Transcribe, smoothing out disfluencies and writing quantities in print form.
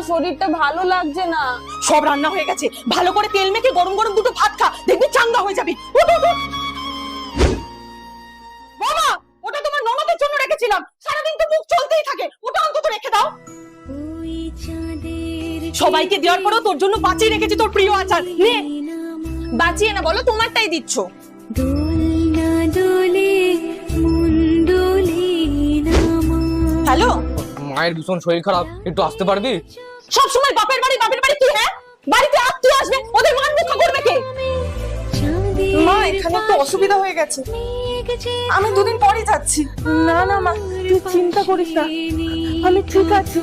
শরীরটা ভালো লাগছে না। সব রান্না হয়ে গেছে, ভালো করে তেল মেখে গরম গরম দুটো ভাত খা, দেখবি চাঙ্গা হয়ে যাবি। উঠ, উঠ, উঠ। বাবা, ওটা তোমার ননদের জন্য রেখেছিলাম, সারাদিন তো মুখ চলতেই থাকে, ওটা অন্তত রেখে দাও। সবাইকে দেওয়ার পরও তোর জন্য বাঁচিয়ে রেখেছি তোর প্রিয় আচার, নে। বাঁচিয়ে না বলো, তোমারটাই দিচ্ছ। হ্যালো, মায়ের ভীষণ শরীর খারাপ, একটু আসতে পারবি? সব সময় বাপের বাড়ি কি? হ্যাঁ, বাড়িতে আত্মীয় আসবে, ওদের মান রক্ষা করবে কে? মা, এখানে একটু অসুবিধা হয়ে গেছে, আমি দুদিন পরে যাচ্ছি। না না মা, তুই চিন্তা করিস না, আমি ঠিক আছি।